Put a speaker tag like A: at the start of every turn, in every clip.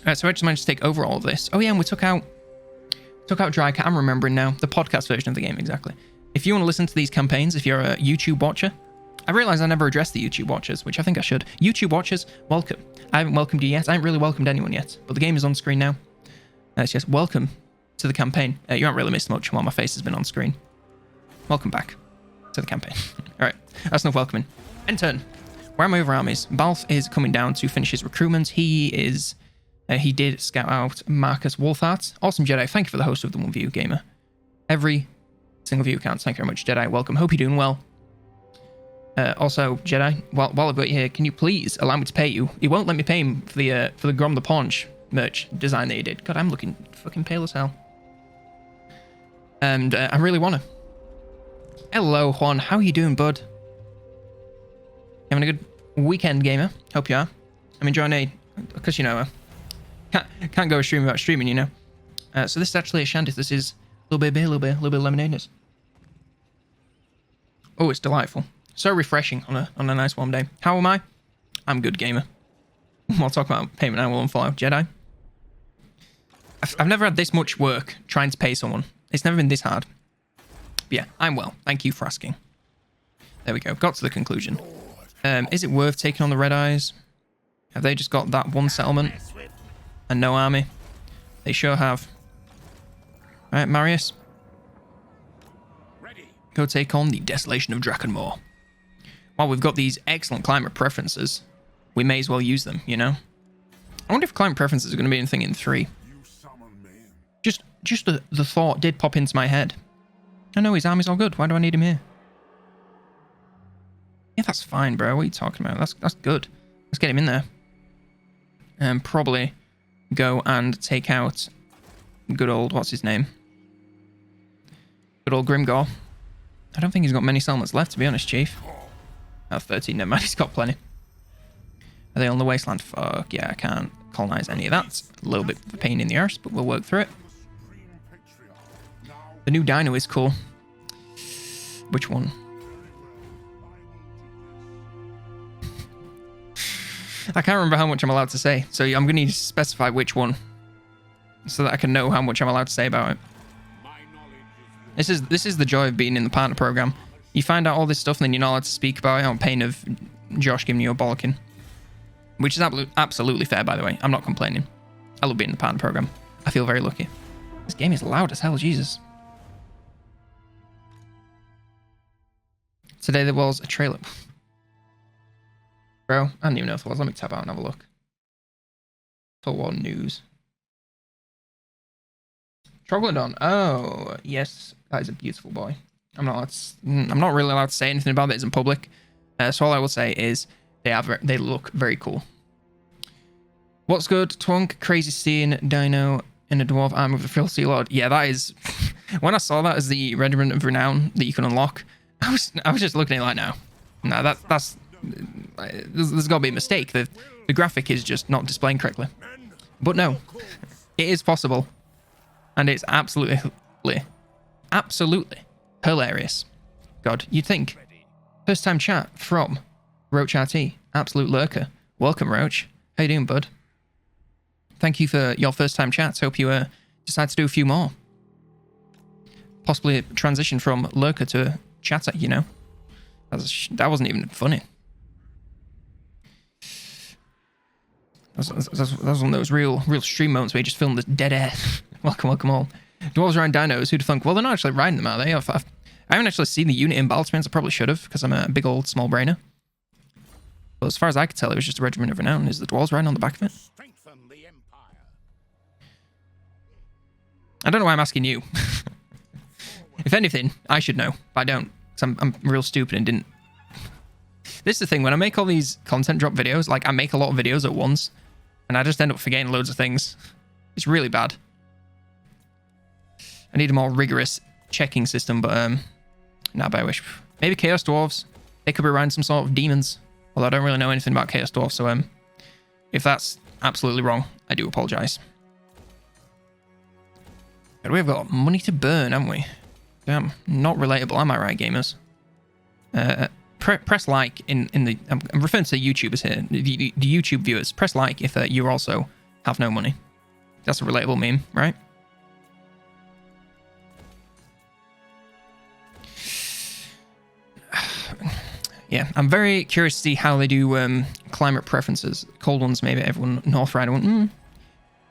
A: Alright, so I just managed to take over all of this. Oh yeah, and we took out Dry Cat. I'm remembering now. The podcast version of the game, exactly. If you want to listen to these campaigns, if you're a YouTube watcher, I realize I never addressed the YouTube watchers, which I think I should. YouTube watchers, welcome. I haven't welcomed you yet. I haven't really welcomed anyone yet, but the game is on screen now. It's just welcome to the campaign. You haven't really missed much while my face has been on screen. Welcome back to the campaign. Alright, that's enough welcoming. End turn. Where am I over armies? Balth is coming down to finish his recruitment. He did scout out Marcus Wolfhart. Awesome Jedi. Thank you for the host of the One View Gamer. Every single view counts. Thank you very much, Jedi. Welcome. Hope you're doing well. Also, Jedi, while I've got you here, can you please allow me to pay you? He won't let me pay him for the Grom the Paunch merch design that he did. God, I'm looking fucking pale as hell. And I really want to. Hello, Juan. How are you doing, bud? Having a good weekend, gamer? Hope you are. I'm enjoying because, you know, can't go a stream without streaming, you know. So this is actually a shanty. This is a little bit of beer, a little bit of lemonade. Oh, it's delightful. So refreshing on a nice warm day. How am I? I'm good, gamer. We'll talk about payment now. We'll unfollow. Jedi. I've never had this much work trying to pay someone. It's never been this hard. But yeah, I'm well. Thank you for asking. There we go. Got to the conclusion. Is it worth taking on the Red Eyes? Have they just got that one settlement and no army? They sure have. All right, Marius. Go take on the Desolation of Drakenmoor. While we've got these excellent climate preferences, we may as well use them, you know? I wonder if climate preferences are going to be anything in 3. Just the thought did pop into my head. Oh no, his army's all good. Why do I need him here? Yeah, that's fine, bro. What are you talking about? That's good. Let's get him in there. And probably go and take out good old, what's his name? Good old Grimgor. I don't think he's got many settlements left, to be honest, Chief. Oh, 13, never mind, he's got plenty. Are they on the wasteland? Fuck, yeah, I can't colonize any of that. A little bit of a pain in the arse, but we'll work through it. The new dino is cool. Which one? I can't remember how much I'm allowed to say, so I'm going to need to specify which one so that I can know how much I'm allowed to say about it. This is the joy of being in the partner program. You find out all this stuff and then you're not allowed to speak about it on pain of Josh giving you a bollocking. Which is absolutely fair, by the way. I'm not complaining. I love being in the partner program. I feel very lucky. This game is loud as hell, Jesus. Today there was a trailer. Bro, I don't even know if there was. Let me tab out and have a look. For what news? Troglodon. Oh, yes. That is a beautiful boy. I'm not really allowed to say anything about it in public. So all I will say is they look very cool. What's good? Twonk, crazy seeing Dino in a dwarf army with a Frill Sea Lord. Yeah, that is... When I saw that as the Regiment of Renown that you can unlock, I was just looking at it like, no, that's there's got to be a mistake. The graphic is just not displaying correctly. But no, it is possible, and it's absolutely hilarious. God, you'd think. First time chat from Roach RT, absolute lurker. Welcome, Roach. How you doing, bud? Thank you for your first time chats. Hope you decide to do a few more. Possibly transition from lurker to chatter, you know. That wasn't even funny. That was one of those real stream moments where you just filmed this dead air. welcome all. Dwarves ride dinos, who'd thunk? Well, they're not actually riding them, are they? I haven't actually seen the unit in battle experience. I probably should have, because I'm a big old small brainer. But as far as I could tell, it was just a Regiment of Renown. Is the dwarves riding on the back of it? I don't know why I'm asking you. If anything, I should know, but I don't. Because I'm real stupid and didn't. This is the thing, when I make all these content drop videos, like I make a lot of videos at once, and I just end up forgetting loads of things. It's really bad. I need a more rigorous checking system, but nah, but I wish. Maybe Chaos Dwarves. They could be riding some sort of demons. Although I don't really know anything about Chaos Dwarves, so if that's absolutely wrong, I do apologise. But we've got money to burn, haven't we? Damn, not relatable, am I right, gamers? Press like in the... I'm referring to YouTubers here, the YouTube viewers. Press like if you also have no money. That's a relatable meme, right? Yeah, I'm very curious to see how they do climate preferences. Cold ones, maybe everyone. North Rider one.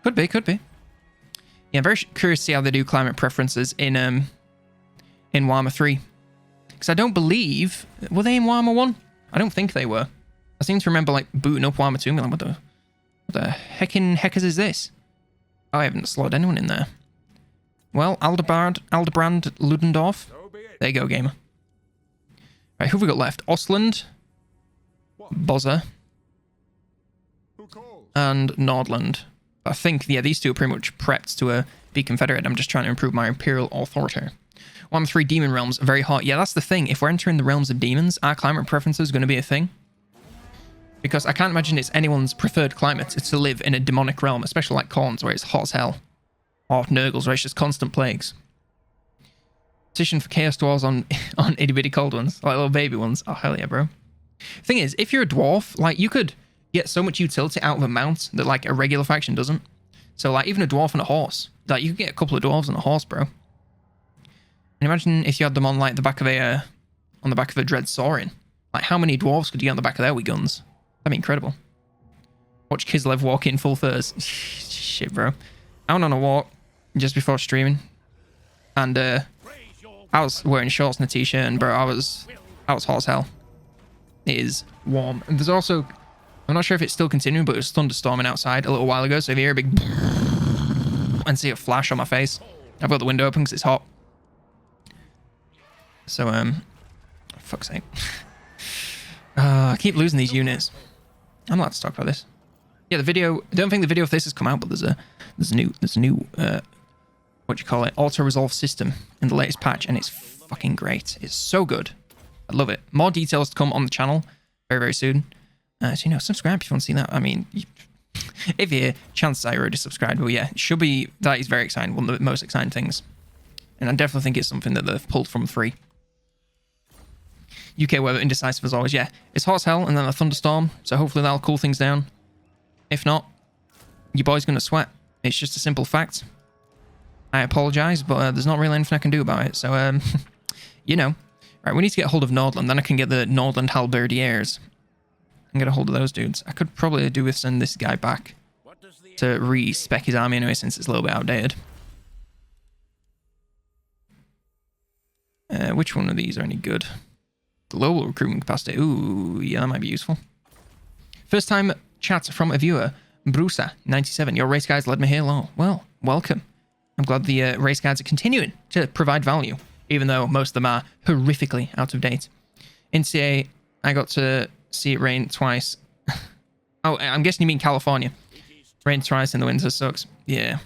A: Could be, could be. Yeah, I'm very curious to see how they do climate preferences in Warhammer 3. Because I don't believe... Were they in Warhammer 1? I don't think they were. I seem to remember, like, booting up Warhammer 2 and being like, what the heckers is this? Oh, I haven't slotted anyone in there. Well, Aldebrand Ludendorff. There you go, gamer. Right, who have we got left? Ostland, Bozza, and Nordland. I think, yeah, these two are pretty much prepped to be Confederate. I'm just trying to improve my Imperial authority. 1-3 Demon Realms, very hot. Yeah, that's the thing. If we're entering the realms of demons, our climate preference is going to be a thing. Because I can't imagine it's anyone's preferred climate to live in a demonic realm, especially like Khorne's, where it's hot as hell. Or Nurgle's, where it's just constant plagues. Petition for Chaos Dwarves on itty bitty cold ones, like little baby ones. Oh, hell yeah, bro. Thing is, if you're a dwarf, like, you could get so much utility out of a mount that, like, a regular faction doesn't. So, like, even a dwarf and a horse. Like, you could get a couple of dwarves and a horse, bro. And imagine if you had them on, like, the back of a Dread Saurian. Like, how many dwarves could you get on the back of there with guns? That'd be incredible. Watch Kislev walk in full furs. Shit, bro. I went on a walk just before streaming. And, I was wearing shorts and a t-shirt, and bro, I was hot as hell. It is warm. And there's also, I'm not sure if it's still continuing, but it was thunderstorming outside a little while ago, so if you hear a big and see a flash on my face, I've got the window open because it's hot. So, fuck's sake. I keep losing these units. I'm not allowed to talk about this. Yeah, the video, I don't think the video of this has come out, but there's a new what do you call it, auto-resolve system in the latest patch, and it's fucking great. It's so good. I love it. More details to come on the channel very, very soon. So, you know, subscribe if you want to see that. I mean, if you're, chances are you're already subscribed, but yeah, it should be, that is very exciting, one of the most exciting things. And I definitely think it's something that they've pulled from 3. UK weather, indecisive as always. Yeah, it's hot as hell, and then a thunderstorm, so hopefully that'll cool things down. If not, your boy's going to sweat. It's just a simple fact. I apologize, but there's not really anything I can do about it. So, you know. Right, we need to get a hold of Nordland. Then I can get the Nordland Halberdiers. And get a hold of those dudes. I could probably do with sending this guy back to re-spec his army anyway, since it's a little bit outdated. Which one of these are any good? Global recruitment capacity. Ooh, yeah, that might be useful. First time chat from a viewer. Brusa97. Your race guides led me here. Well, welcome. I'm glad the race guides are continuing to provide value, even though most of them are horrifically out of date. In CA, I got to see it rain twice. Oh, I'm guessing you mean California. Rain twice in the winter sucks. Yeah.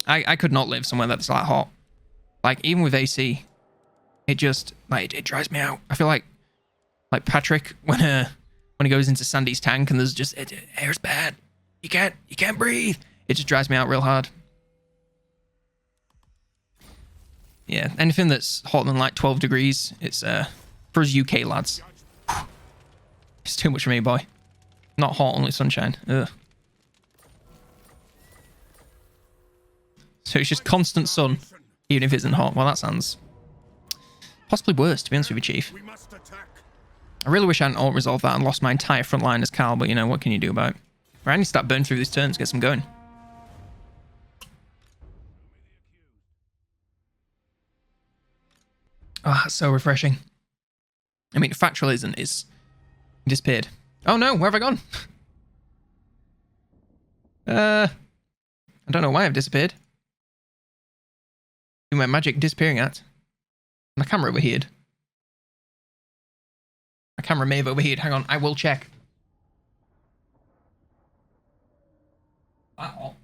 A: I could not live somewhere that's that hot. Like, even with AC, it just, like, it drives me out. I feel like Patrick when he goes into Sandy's tank and there's just, air's bad. You can't breathe. It just drives me out real hard. Yeah, anything that's hotter than like 12 degrees, it's for us UK lads. It's too much for me, boy. Not hot, only sunshine. Ugh. So it's just constant sun, even if it isn't hot. Well, that sounds possibly worse, to be honest with you, Chief. I really wish I hadn't auto-resolved that and lost my entire front line as Cal, but you know, what can you do about it? Right, I need to start burning through these turns, get some going. Ah, so refreshing. I mean, factual isn't, it's disappeared. Oh no, where have I gone? I don't know why I've disappeared. Do my magic disappearing at? My camera overheated. My camera may have overheated. Hang on, I will check. Uh-oh.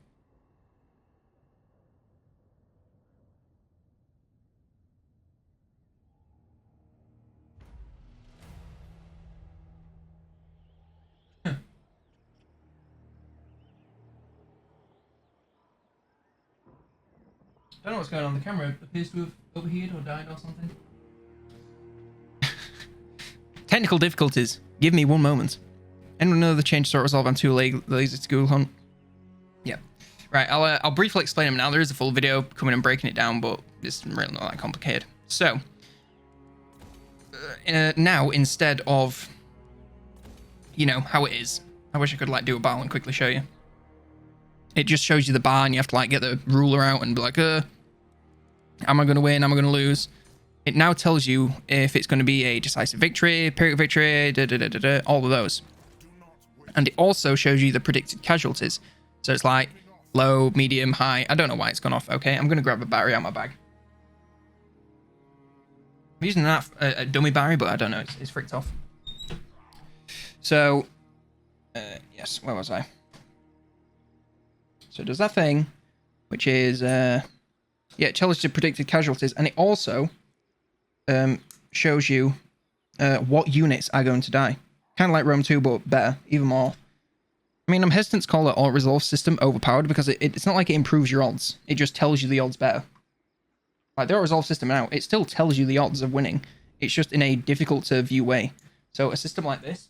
A: I don't know what's going on. The camera appears to have overheated or died or something. Technical difficulties. Give me one moment. Anyone know the change sort resolve? I'm too lazy to Google hunt. Yeah. Right, I'll briefly explain them now. There is a full video coming and breaking it down, but it's really not that complicated. So, now instead of, you know, how it is, I wish I could like do a battle and quickly show you. It just shows you the bar and you have to like get the ruler out and be like, am I going to win? Am I going to lose? It now tells you if it's going to be a decisive victory, Pyrrhic victory, all of those. And it also shows you the predicted casualties. So it's like low, medium, high. I don't know why it's gone off. Okay, I'm going to grab a battery out of my bag. I'm using a dummy battery, but I don't know. It's freaked off. So, yes, where was I? So it does that thing, which is, yeah, it tells you the predicted casualties. And it also shows you what units are going to die. Kind of like Rome 2, but better, even more. I mean, I'm hesitant to call the auto-resolve system overpowered because it's not like it improves your odds. It just tells you the odds better. Like, the auto-resolve system now, it still tells you the odds of winning. It's just in a difficult-to-view way. So a system like this...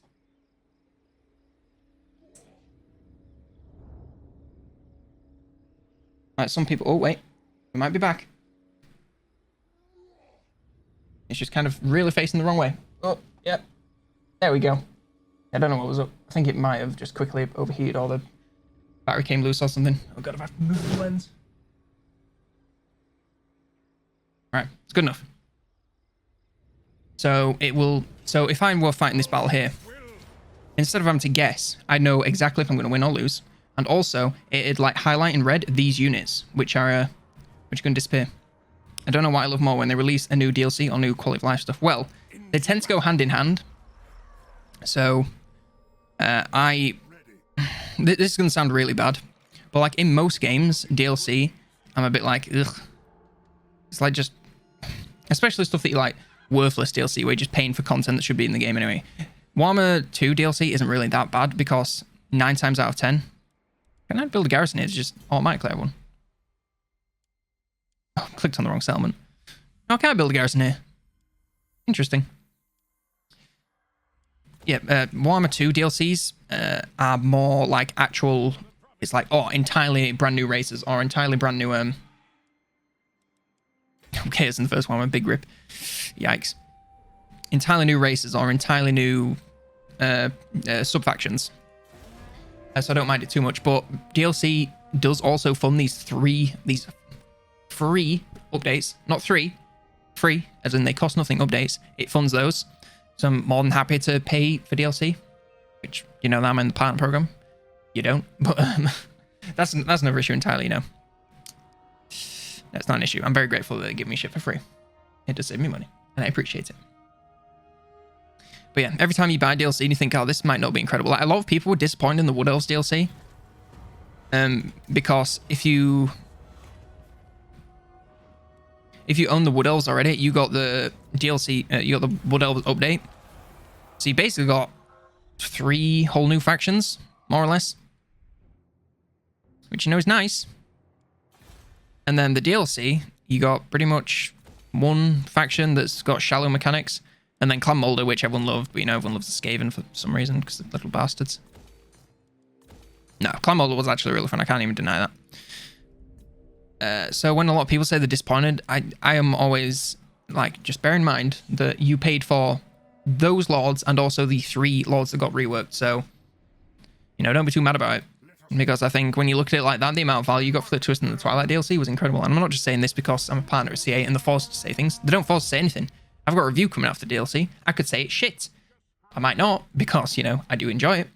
A: Like, some people... Oh, wait. We might be back. It's just kind of really facing the wrong way. Oh, yep. There we go. I don't know what was up. I think it might have just quickly overheated or the battery came loose or something. Oh god, I have to move the lens. Alright, it's good enough. So it will... So if I were fighting this battle here, instead of having to guess, I know exactly if I'm going to win or lose. And also, it'd like highlight in red these units, which are going to disappear. I don't know what I love more when they release a new DLC or new quality of life stuff. Well, they tend to go hand in hand. So... this is going to sound really bad, but like in most games, DLC, I'm a bit like, ugh. It's like just, especially stuff that you like, worthless DLC, where you're just paying for content that should be in the game anyway. Warhammer 2 DLC isn't really that bad because 9 times out of 10, can I build a garrison here? It's just automatically everyone. Oh, clicked on the wrong settlement. Oh, can I build a garrison here? Interesting. Yeah, Warhammer 2 DLCs are more like actual... It's like, oh, entirely brand new races or entirely brand new... Okay, it's in the first one, a big rip. Yikes. Entirely new races or entirely new sub-factions. So I don't mind it too much, but DLC does also fund these free updates. Not free, as in they cost nothing updates. It funds those. So I'm more than happy to pay for DLC, which, you know, I'm in the partner program. You don't, but that's another issue entirely, you know. That's not an issue. I'm very grateful that they give me shit for free. It does save me money, and I appreciate it. But yeah, every time you buy DLC and you think, oh, this might not be incredible. Like, a lot of people were disappointed in the Wood Elves DLC. Because if you own the Wood Elves already, you got the DLC, you got the Wood Elves update. So you basically got 3 whole new factions, more or less. Which, you know, is nice. And then the DLC, you got pretty much 1 faction that's got shallow mechanics. And then Clan Moulder, which everyone loved, but, you know, everyone loves the Skaven for some reason, because they're little bastards. No, Clan Moulder was actually really fun, I can't even deny that. So when a lot of people say they're disappointed, I am always like, just bear in mind that you paid for those lords and also the 3 lords that got reworked. So, you know, don't be too mad about it. Because I think when you look at it like that, the amount of value you got for the Twist and the Twilight DLC was incredible. And I'm not just saying this because I'm a partner at CA and they're forced to say things. They don't force to say anything. I've got a review coming after DLC. I could say it's shit. I might not because, you know, I do enjoy it.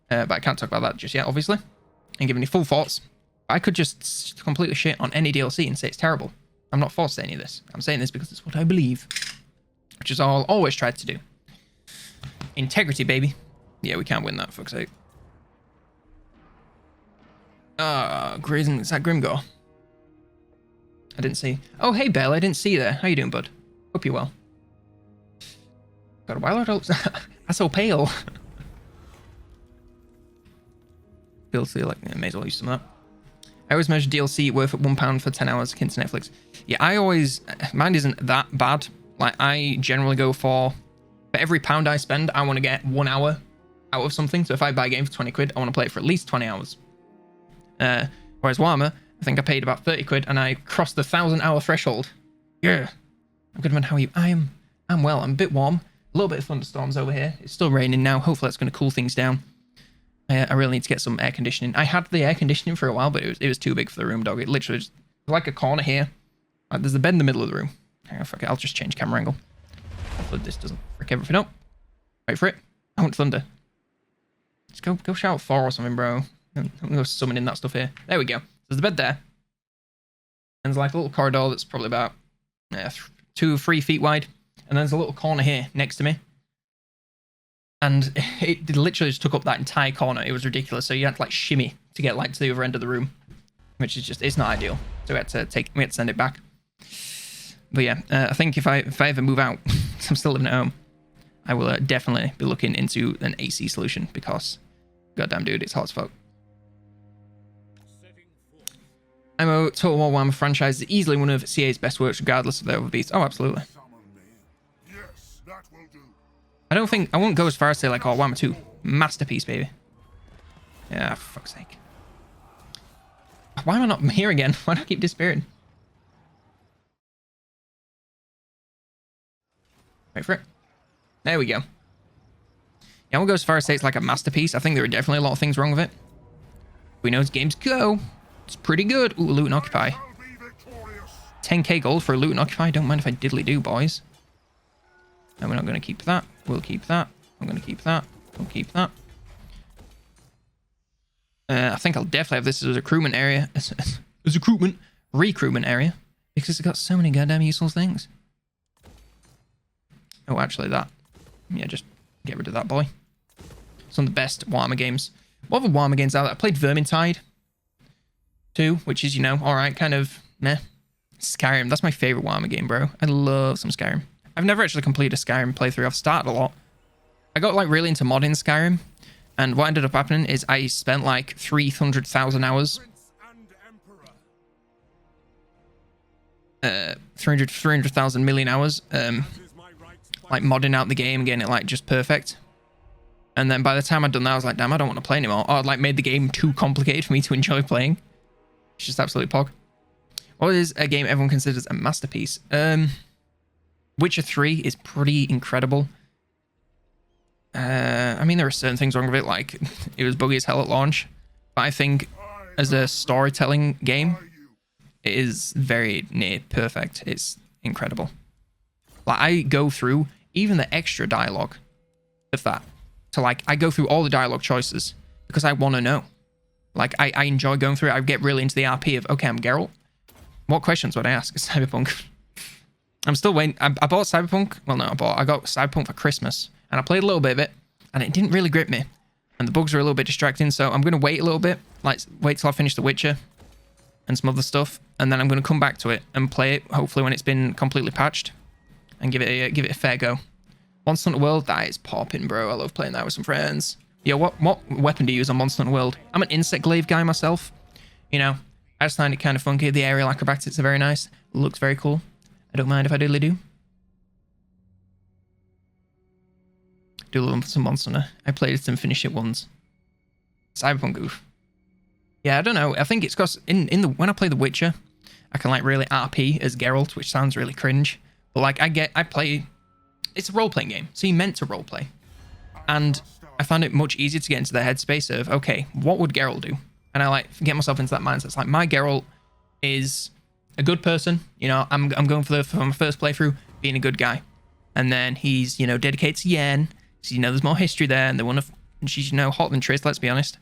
A: But I can't talk about that just yet, obviously. And give any full thoughts. I could just completely shit on any DLC and say it's terrible. I'm not forced to say any of this. I'm saying this because it's what I believe. Which is all I'll always tried to do. Integrity, baby. Yeah, we can't win that, for fuck's sake. Grazing, is that Grimgor? I didn't see. Oh, hey, Belle, I didn't see you there. How you doing, bud? Hope you're well. Got a wild adult. That's so pale. Feels like I may as well use some of that. I always measure DLC worth at £1 for 10 hours akin to Netflix. Yeah, I always... Mine isn't that bad. Like, I generally go for every £1 I spend, I want to get 1 hour out of something. So if I buy a game for 20 quid, I want to play it for at least 20 hours. When Whereas Warhammer, I think I paid about 30 quid and I crossed the 1,000-hour threshold. Yeah. Goodman, how are you? I'm well. I'm a bit warm. A little bit of thunderstorms over here. It's still raining now. Hopefully that's going to cool things down. I really need to get some air conditioning. I had the air conditioning for a while, but it was too big for the room, dog. It literally was like a corner here. There's a bed in the middle of the room. Hang on, fuck it. I'll just change camera angle. Hopefully this doesn't frick everything up. Wait for it. I want thunder. Let's go shout Thor or something, bro. I'm gonna go summoning that stuff here. There we go. There's the bed there. And there's like a little corridor that's probably about 2 or 3 feet wide. And there's a little corner here next to me. And it literally just took up that entire corner. It was ridiculous. So you had to like shimmy to get like to the other end of the room, which is just, it's not ideal. So we had to send it back. But yeah, I think if I ever move out, I'm still living at home, I will definitely be looking into an AC solution because, goddamn dude, it's hot as fuck. MO Total War Warhammer franchise is easily one of CA's best works, regardless of their other beats. Oh, absolutely. I won't go as far as say like, oh, Warhammer 2, masterpiece, baby. Yeah, for fuck's sake. Why am I not here again? Why do I keep disappearing? Wait for it. There we go. Yeah, I won't go as far as say it's like a masterpiece. I think there are definitely a lot of things wrong with it. We know as games go. It's pretty good. Ooh, loot and occupy. 10k gold for a loot and occupy. Don't mind if I diddly do, boys. And we're not going to keep that. We'll keep that. I'm going to keep that. We'll keep that. I think I'll definitely have this as a recruitment area. As recruitment area. Because it's got so many goddamn useful things. Oh, actually that. Yeah, just get rid of that boy. Some of the best Warhammer games. What other Warhammer games out there? I played Vermintide 2, which is, you know, alright, kind of meh. Skyrim, that's my favorite Warhammer game, bro. I love some Skyrim. I've never actually completed a Skyrim playthrough. I've started a lot. I got like really into modding Skyrim, and what ended up happening is I spent like 300,000 hours. 300,000 million hours, like modding out the game and getting it like just perfect. And then by the time I'd done that, I was like, damn, I don't want to play anymore. Or I'd like made the game too complicated for me to enjoy playing. It's just absolutely pog. What is a game everyone considers a masterpiece? Witcher 3 is pretty incredible. I mean, there are certain things wrong with it, like it was buggy as hell at launch. But I think as a storytelling game, it is very near perfect. It's incredible. Like, I go through even the extra dialogue of that. So, like, I go through all the dialogue choices because I want to know. Like, I enjoy going through it. I get really into the RP of, okay, I'm Geralt. What questions would I ask? Cyberpunk. I'm still waiting. I bought Cyberpunk. Well, no, I got Cyberpunk for Christmas. And I played a little bit of it. And it didn't really grip me. And the bugs are a little bit distracting. So I'm going to wait a little bit. Like, wait till I finish The Witcher. And some other stuff. And then I'm going to come back to it and play it. Hopefully when it's been completely patched. And give it a fair go. Monster Hunter World, that is popping, bro. I love playing that with some friends. Yo, what weapon do you use on Monster Hunter World? I'm an insect glaive guy myself. You know, I just find it kind of funky. The aerial acrobatics are very nice. Looks very cool. I don't mind if I diddly do. Do love some Monster Hunter. I played it and finished it once. Cyberpunk goof. Yeah, I don't know. I think it's because when I play The Witcher, I can like really RP as Geralt, which sounds really cringe. But like I play, it's a role-playing game, so you're meant to role-play. And I found it much easier to get into the headspace of, okay, what would Geralt do? And I like get myself into that mindset. It's like, my Geralt is a good person. You know, I'm going for my first playthrough, being a good guy. And then he's, you know, dedicated to Yen. So, you know, there's more history there. And she's, you know, hotter than Triss, let's be honest.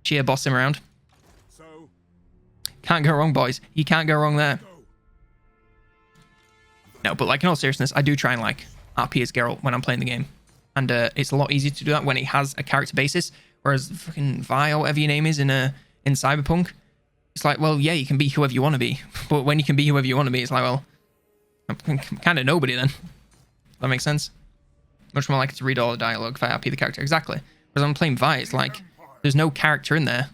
A: She boss him around. Can't go wrong, boys. You can't go wrong there. No, but like in all seriousness, I do try and like RP as Geralt when I'm playing the game. And it's a lot easier to do that when it has a character basis. Whereas fucking Vi or whatever your name is in Cyberpunk, it's like, well, yeah, you can be whoever you want to be. But when you can be whoever you want to be, it's like, well, I'm kind of nobody then. That makes sense? Much more likely to read all the dialogue if I RP the character. Exactly. Whereas I'm playing Vi, it's like, there's no character in there.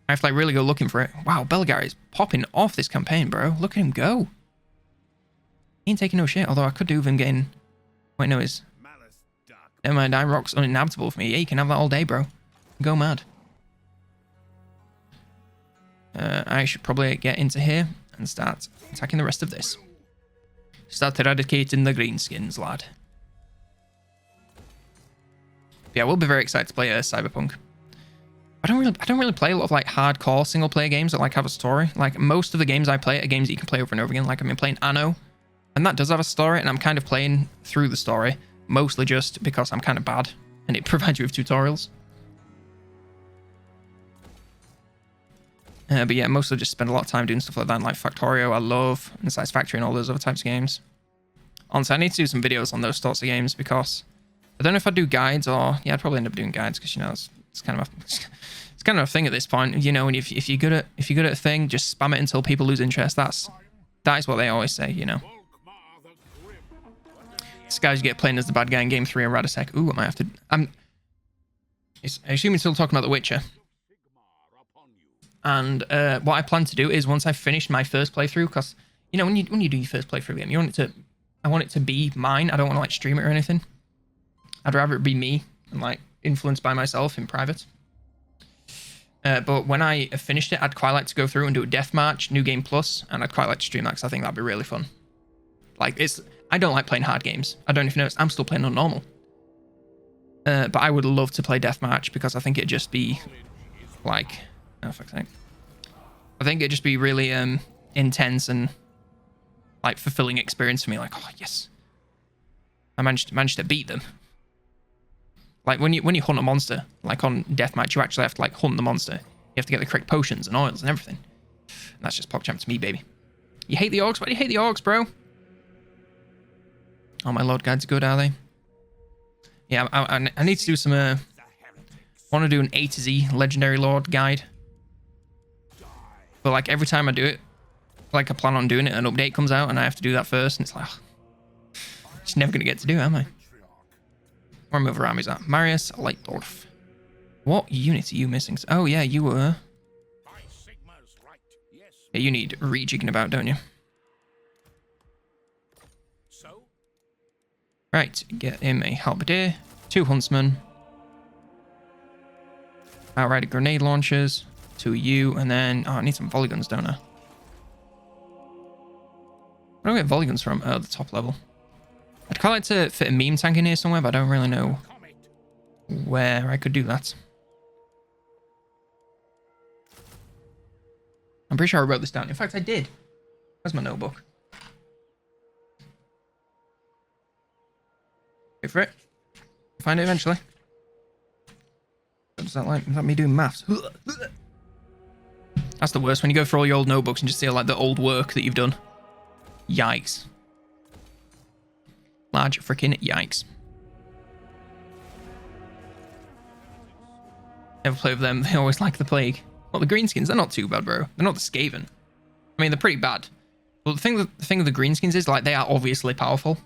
A: I have to like really go looking for it. Wow, Belgar is popping off this campaign, bro. Look at him go. He ain't taking no shit, although I could do with him getting... Wait, no, is... Never mind, Iron Rock's uninhabitable for me. Yeah, you can have that all day, bro. Go mad. I should probably get into here and start attacking the rest of this. Start eradicating the greenskins, lad. Yeah, we'll be very excited to play Cyberpunk. I don't really play a lot of like hardcore single player games that like have a story. Like most of the games I play are games that you can play over and over again. Like I've been playing Anno, and that does have a story, and I'm kind of playing through the story, mostly just because I'm kind of bad, and it provides you with tutorials. But yeah, mostly just spend a lot of time doing stuff like that, like Factorio, I love, and Satisfactory, and all those other types of games. Honestly, I need to do some videos on those sorts of games because I don't know if I'd do guides or yeah, I'd probably end up doing guides because you know it's kind of a thing at this point, you know. And if you're good at a thing, just spam it until people lose interest. That is what they always say, you know. This guy's get playing as the bad guy in game 3 of Radisek. Ooh, I might have to. I assume you're still talking about The Witcher. And what I plan to do is once I've finished my first playthrough, because you know when you do your first playthrough game, I want it to be mine. I don't want to like stream it or anything. I'd rather it be me and like influenced by myself in private. But when I have finished it, I'd quite like to go through and do a deathmatch, New Game Plus, and I'd quite like to stream that because I think that'd be really fun. Like I don't like playing hard games. I don't know if you noticed, I'm still playing on normal. But I would love to play deathmatch because I think it'd just be like, oh fuck's sake. I think it'd just be really intense and like fulfilling experience for me. Like, oh yes, I managed to beat them. Like when you hunt a monster, like on deathmatch, you actually have to like hunt the monster. You have to get the correct potions and oils and everything. And that's just PogChamp to me, baby. You hate the orcs? Why do you hate the orcs, bro? Oh my lord, guides are good, are they? Yeah, I need to do some. I want to do an A to Z Legendary Lord guide. But like every time I do it, like I plan on doing it, an update comes out and I have to do that first, and it's like, oh, just never gonna get to do it, am I? Where are my other armies at? Marius Leitdorf. What unit are you missing? Oh yeah, you were. Yeah, you need rejigging about, don't you? Right, get him a halberdier, 2 huntsmen, outrider grenade launchers, 2 you, and then I need some volley guns, don't I? Where do I get volley guns from? The top level. I'd quite like to fit a meme tank in here somewhere, but I don't really know where I could do that. I'm pretty sure I wrote this down. In fact, I did. Where's my notebook? Wait for it. Find it eventually. Is that me doing maths? That's the worst, when you go through all your old notebooks and just see like the old work that you've done. Yikes. Large freaking yikes. Never play with them. They always like the plague. Well, the greenskins, they're not too bad, bro. They're not the Skaven. I mean, they're pretty bad. But the thing with the greenskins is like they are obviously powerful.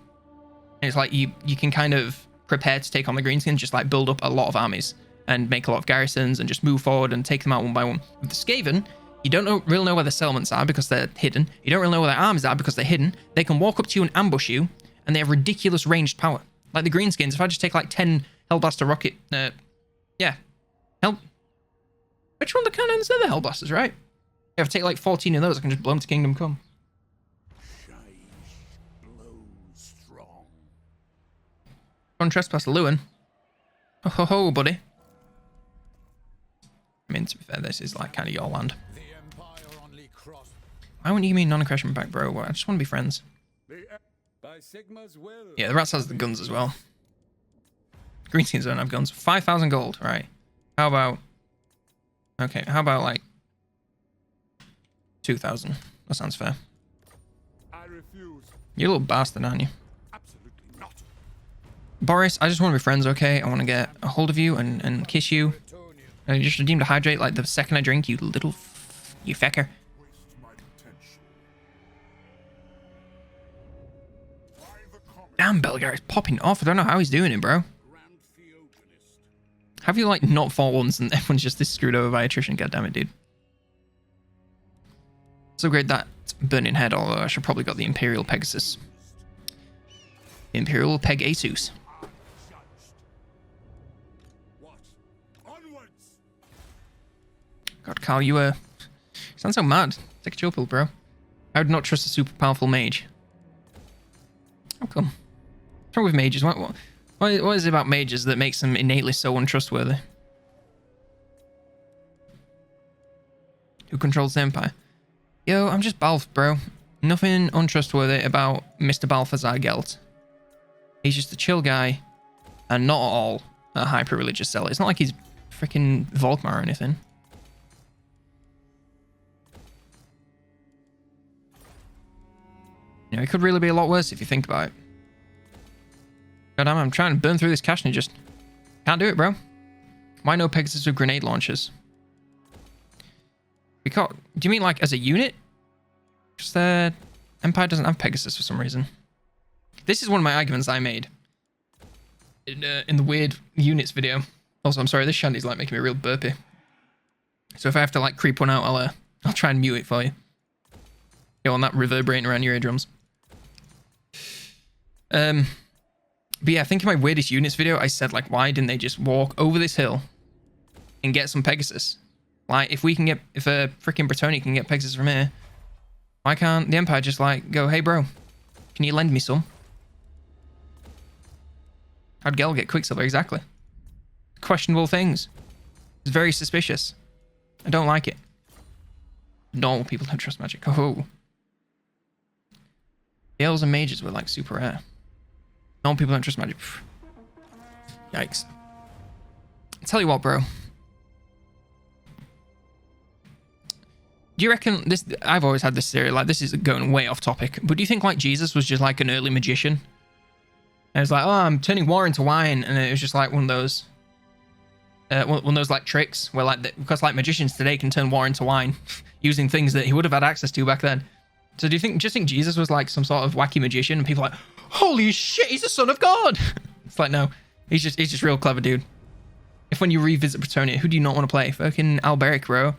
A: And it's like you can kind of prepare to take on the greenskins, just like build up a lot of armies and make a lot of garrisons and just move forward and take them out one by one. With the Skaven, you don't really know where the settlements are because they're hidden. You don't really know where their armies are because they're hidden. They can walk up to you and ambush you, and they have ridiculous ranged power. Like the greenskins, if I just take like 10 Hellblaster rocket, yeah. Which one of the cannons? They're the Hellblasters, right? If I take like 14 of those, I can just blow them to Kingdom Come. Don't trespass, Lewin. Ho ho ho, buddy. I mean, to be fair, this is like kind of your land. Why wouldn't you give me non-aggression back, bro? I just want to be friends. Yeah, the Rats has the guns as well. Greenskins don't have guns. 5,000 gold, right. How about... Okay, how about like... 2,000. That sounds fair. You're a little bastard, aren't you? Boris, I just want to be friends, okay? I want to get a hold of you and kiss you. And you just redeem to hydrate like the second I drink, you little... you fecker. Damn, Belgar is popping off. I don't know how he's doing it, bro. Have you, like, not fought once and everyone's just this screwed over by attrition? God damn it, dude. So great that Burning Head, although I should probably got the Imperial Pegasus. The Imperial Pegasus. God, Carl, you sound Sounds so mad. Take a chill pill, bro. I would not trust a super powerful mage. How come? What's wrong with mages? What is it about mages that makes them innately so untrustworthy? Who controls the Empire? Yo, I'm just Balth, bro. Nothing untrustworthy about Mr. Balthasar Gelt. He's just a chill guy, and not at all a hyper-religious zealot. It's not like he's freaking Volkmar or anything. You know, it could really be a lot worse if you think about it. Goddamn, I'm trying to burn through this cash and just can't do it, bro. Why no Pegasus with grenade launchers? We can't. Do you mean like as a unit? Because the Empire doesn't have Pegasus for some reason. This is one of my arguments I made in the weird units video. Also, I'm sorry, this shanty's like making me a real burpy. So if I have to like creep one out, I'll try and mute it for you. Go on that reverberating around your eardrums. But yeah, I think in my weirdest units video, I said like, why didn't they just walk over this hill and get some Pegasus? Like, if a freaking Bretonnia can get Pegasus from here, why can't the Empire just like go, hey bro, can you lend me some? How'd Gel get Quicksilver? Exactly. Questionable things. It's very suspicious. I don't like it. Normal people don't trust magic. Oh. The elves and mages were like super rare. Normal people don't trust magic. Yikes. I'll tell you what, bro. Do you reckon this? I've always had this theory, like this is going way off topic, but do you think like Jesus was just like an early magician? And it's like, oh, I'm turning water into wine, and it was just like one of those like tricks where like, because like magicians today can turn water into wine using things that he would have had access to back then. So do you think Jesus was like some sort of wacky magician, and people are like, holy shit, he's the son of God? It's like, no, he's just real clever dude. If when you revisit Bretonnia, who do you not want to play? Fucking Alberic, bro.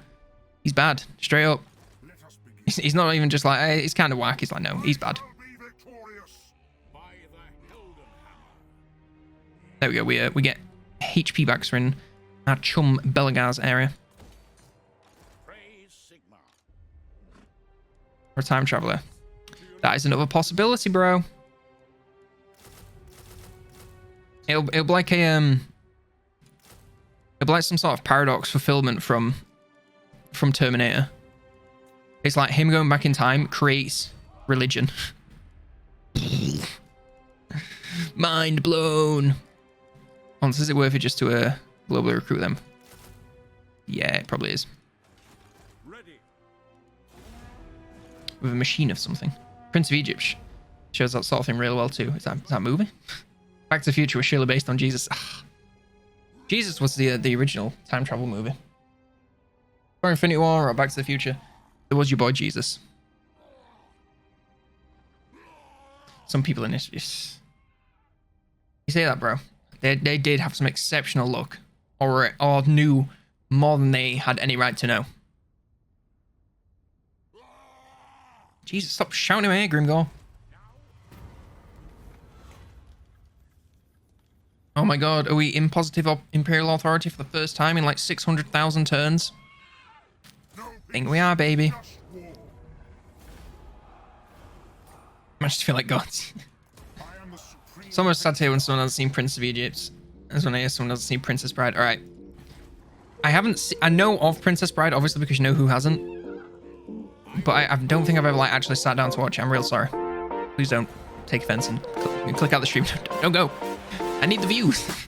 A: He's bad, straight up. He's not even just like, hey, he's kind of whack. He's like, no, he's bad. There we go. We get HP backs in our chum Belagaz area. Or a time traveler. That is another possibility, bro. It'll be like a it'll be like some sort of paradox fulfillment from Terminator. It's like him going back in time creates religion. Mind blown. Honestly, is it worth it just to globally recruit them? Yeah, it probably is. With a machine of something. Prince of Egypt shows that sort of thing really well too. Is that a movie? Back to the Future was surely based on Jesus. Jesus was the original time travel movie. Or Infinity War or Back to the Future. There was your boy Jesus. Some people in this. You say that, bro. They did have some exceptional luck, or knew more than they had any right to know. Jesus, stop shouting at my ear, Grimgor. Oh my god, are we in positive Imperial Authority for the first time in like 600,000 turns? I think we are, baby. I just feel like gods. It's almost sad to hear when someone hasn't seen Prince of Egypt, as when I hear someone hasn't seen Princess Bride. All right, I know of Princess Bride, obviously, because you know who hasn't. But I don't think I've ever like actually sat down to watch it. I'm real sorry. Please don't take offense and click out the stream. Don't go. I need the views.